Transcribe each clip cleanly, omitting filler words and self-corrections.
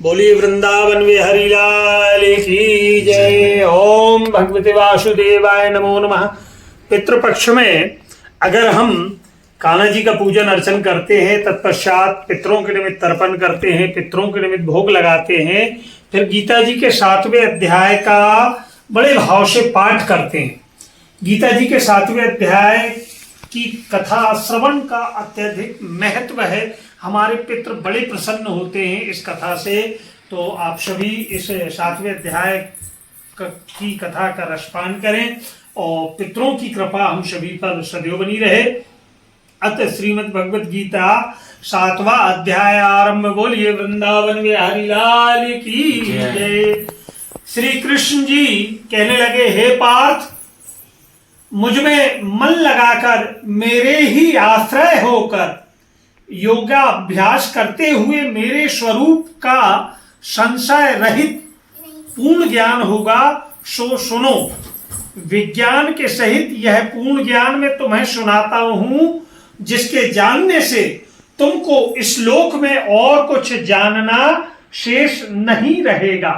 बोलिए वृंदावन बिहारी लाल की जय। ओम भगवते वासुदेवाय नमो नमः। पितृपक्ष में अगर हम कान्हा जी का पूजन अर्चन करते हैं, तत्पश्चात पितरों के निमित्त तर्पण करते हैं, पितरों के निमित्त भोग लगाते हैं, फिर गीता जी के 7वें अध्याय का बड़े भाव से पाठ करते हैं। गीता जी के 7वें अध्याय की कथा श्रवण का अत्यधिक महत्व है। हमारे पितृ बड़े प्रसन्न होते हैं इस कथा से। तो आप सभी इस 7वें अध्याय की कथा का रसपान करें और पितरों की कृपा हम सभी पर सदैव बनी रहे। अतः श्रीमद् भगवद गीता 7वां अध्याय आरंभ। बोलिए वृंदावन बिहारी लाल की जय। श्री कृष्ण जी कहने लगे, हे पार्थ, मुझ में मन लगाकर मेरे ही आश्रय होकर योगाभ्यास करते हुए मेरे स्वरूप का संशय रहित पूर्ण ज्ञान होगा, सो सुनो। विज्ञान के सहित यह पूर्ण ज्ञान मैं तुम्हें सुनाता हूं, जिसके जानने से तुमको इस लोक में और कुछ जानना शेष नहीं रहेगा।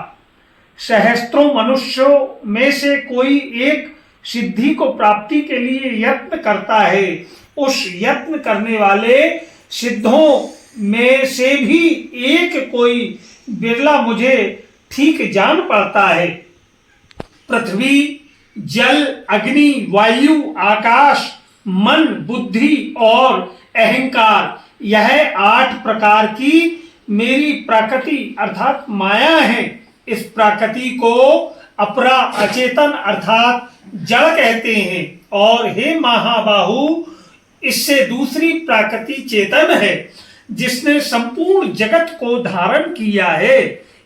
सहस्त्रों मनुष्यों में से कोई एक सिद्धि को प्राप्ति के लिए यत्न करता है। उस यत्न करने वाले सिद्धों में से भी एक कोई बिरला मुझे ठीक जान पड़ता है। पृथ्वी, जल, अग्नि, वायु, आकाश, मन, बुद्धि और अहंकार, यह 8 प्रकार की मेरी प्रकृति अर्थात माया है। इस प्रकृति को अपरा अचेतन अर्थात जड़ कहते हैं। और हे महाबाहु, इससे दूसरी प्रकृति चेतन है, जिसने संपूर्ण जगत को धारण किया है।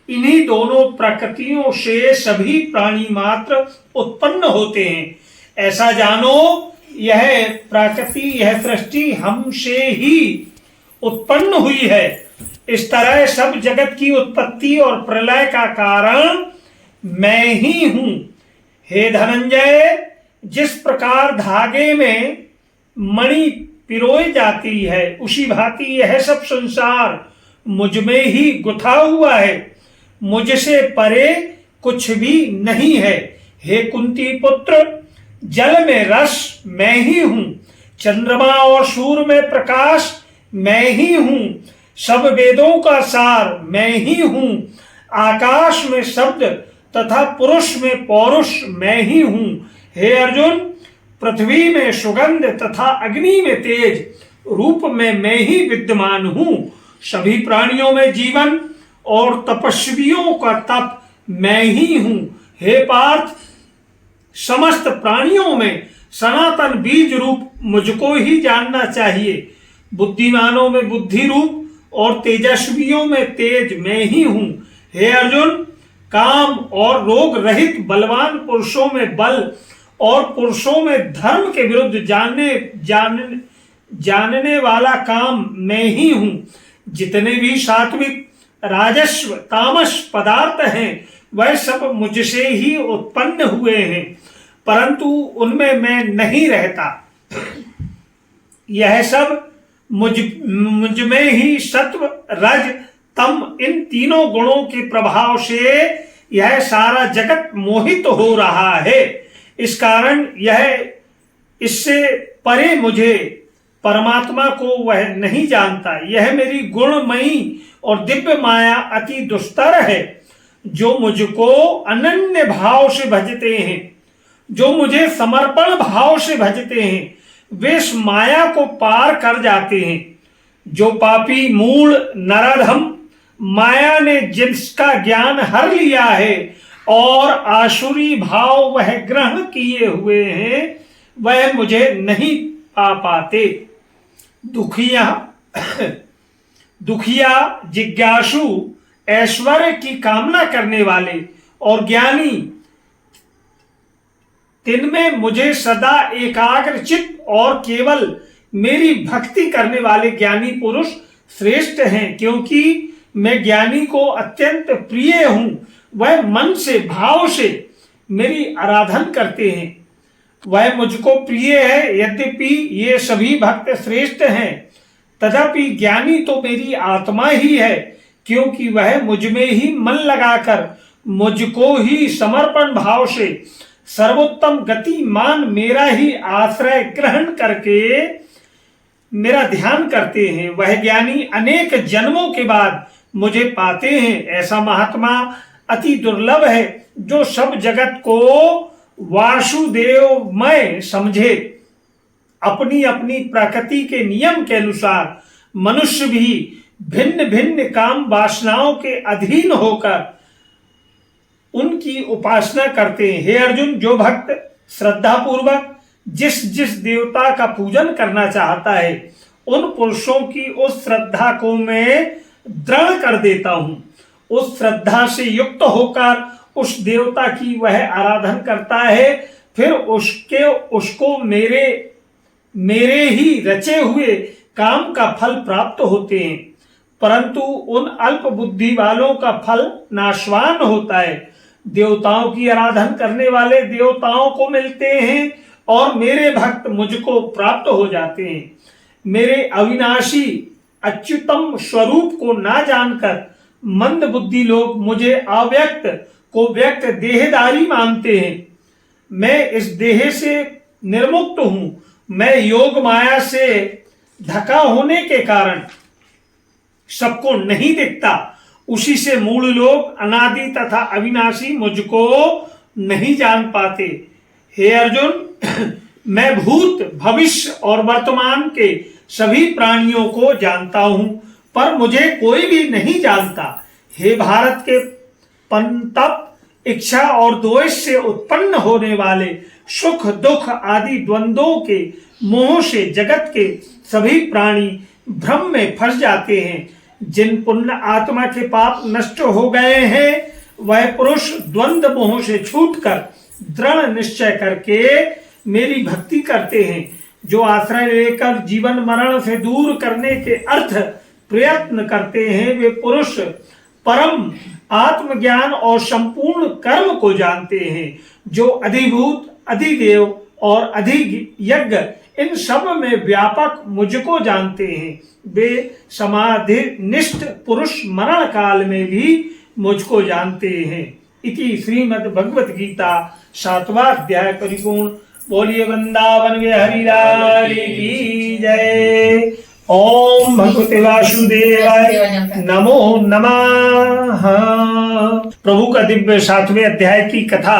इन्हीं दोनों प्रकृतियों से सभी प्राणी मात्र उत्पन्न होते हैं। ऐसा जानो, यह प्रकृति, यह सृष्टि हमसे ही उत्पन्न हुई है। इस तरह सब जगत की उत्पत्ति और प्रलय का कारण मैं ही हूं। हे धनंजय, जिस प्रकार धागे में मणि पिरोई जाती है, उसी भांति यह सब संसार मुझ में ही गुथा हुआ है। मुझसे परे कुछ भी नहीं है। हे कुंती पुत्र, जल में रस मैं ही हूं, चंद्रमा और सूर्य में प्रकाश मैं ही हूं, सब वेदों का सार मैं ही हूं, आकाश में शब्द तथा पुरुष में पौरुष मैं ही हूं। हे अर्जुन, पृथ्वी में सुगंध तथा अग्नि में तेज रूप में मैं ही विद्यमान हूं। सभी प्राणियों में जीवन और तपस्वियों का तप मैं ही हूं। हे पार्थ, समस्त प्राणियों में सनातन बीज रूप मुझको ही जानना चाहिए। बुद्धिमानों में बुद्धि रूप और तेजस्वियों में तेज मैं ही हूं। हे अर्जुन, काम और रोग रहित बलवान पुरुषों में बल और पुरुषों में धर्म के विरुद्ध जानने वाला काम मैं ही हूं। जितने भी सात्विक, राजस्व, तामस पदार्थ हैं, वह सब मुझसे ही उत्पन्न हुए हैं, परंतु उनमें मैं नहीं रहता। यह सब मुझ में ही सत्व, रज, तम, इन तीनों गुणों के प्रभाव से यह सारा जगत मोहित हो रहा है। इस कारण यह इससे परे मुझे परमात्मा को वह नहीं जानता। यह मेरी गुणमयी और दिव्य माया अति दुस्तर है। जो मुझको अनन्य भाव से भजते हैं, जो मुझे समर्पण भाव से भजते हैं, वे इस माया को पार कर जाते हैं। जो पापी मूढ़ नराधम माया ने जिसका ज्ञान हर लिया है और आसुरी भाव वह ग्रहण किए हुए हैं, वह मुझे नहीं पा पाते। दुखिया, जिज्ञासु, ऐश्वर्य की कामना करने वाले और ज्ञानी, तिनमें मुझे सदा एकाग्र चित्त और केवल मेरी भक्ति करने वाले ज्ञानी पुरुष श्रेष्ठ हैं। क्योंकि मैं ज्ञानी को अत्यंत प्रिय हूं। वह मन से, भाव से मेरी आराधना करते हैं। वह मुझको प्रिय है। यद्यपि ये सभी भक्त श्रेष्ठ हैं, तथापि ज्ञानी तो मेरी आत्मा ही है, क्योंकि वह मुझ में ही मन लगाकर मुझको ही समर्पण भाव से सर्वोत्तम गति मान मेरा ही आश्रय ग्रहण करके मेरा ध्यान करते हैं। वह ज्ञानी अनेक जन्मों के बाद मुझे पाते हैं। ऐसा महात्मा अति दुर्लभ है जो सब जगत को वासुदेवमय समझे। अपनी अपनी प्रकृति के नियम के अनुसार मनुष्य भी भिन्न भिन्न काम वासनाओं के अधीन होकर उनकी उपासना करते हैं। हे अर्जुन, जो भक्त श्रद्धा पूर्वक जिस जिस देवता का पूजन करना चाहता है उन पुरुषों की उस श्रद्धा को मैं दृढ़ कर देता हूं। उस श्रद्धा से युक्त होकर उस देवता की वह आराधना करता है, फिर उसको मेरे ही रचे हुए काम का फल प्राप्त होते हैं। परंतु उन अल्प बुद्धि वालों का फल नाशवान होता है। देवताओं की आराधना करने वाले देवताओं को मिलते हैं और मेरे भक्त मुझको प्राप्त हो जाते हैं। मेरे अविनाशी अच्युतम स्वरूप को ना जानकर मंद बुद्धि लोग मुझे अव्यक्त को व्यक्त देहधारी मानते हैं। मैं इस देह से निर्मुक्त हूं। मैं योग माया से ढका होने के कारण सबको नहीं दिखता। उसी से मूल लोग अनादि तथा अविनाशी मुझको नहीं जान पाते। हे अर्जुन, मैं भूत भविष्य और वर्तमान के सभी प्राणियों को जानता हूं, पर मुझे कोई भी नहीं जानता। हे भारत के पंतप, इच्छा और द्वेष से उत्पन्न होने वाले सुख दुख आदि द्वंद्वों के मोह से जगत के सभी प्राणी भ्रम में फंस जाते हैं। जिन पुण्य आत्मा के पाप नष्ट हो गए हैं वह पुरुष द्वंद्व मोह से छूटकर दृढ़ निश्चय करके मेरी भक्ति करते हैं। जो आश्रय लेकर जीवन मरण से दूर करने के अर्थ प्रयत्न करते हैं वे पुरुष परम आत्मज्ञान और संपूर्ण कर्म को जानते हैं। जो अधिभूत, अधिदेव और अधियज्ञ इन सब में व्यापक मुझको जानते हैं, वे समाधि निष्ठ पुरुष मरण काल में भी मुझको जानते हैं। इति श्रीमद् भगवत गीता 7वां अध्याय परिपूर्ण। बोलिए वृंदावन बिहारी लाल की जय। ओम भगवते वासुदेवाय नमो नमः। प्रभु का दिव्य 7वें अध्याय की कथा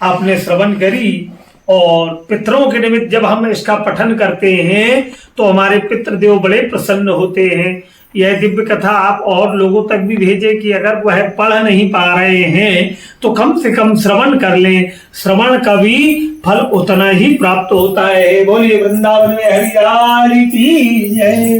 आपने श्रवण करी और पितरों के निमित्त जब हम इसका पठन करते हैं तो हमारे पितृदेव बड़े प्रसन्न होते हैं। यह दिव्य कथा आप और लोगों तक भी भेजें कि अगर वह पढ़ नहीं पा रहे हैं तो कम से कम श्रवण कर लें। श्रवण का भी फल उतना ही प्राप्त होता है। बोलिए वृंदावन में हरि लाल की जय।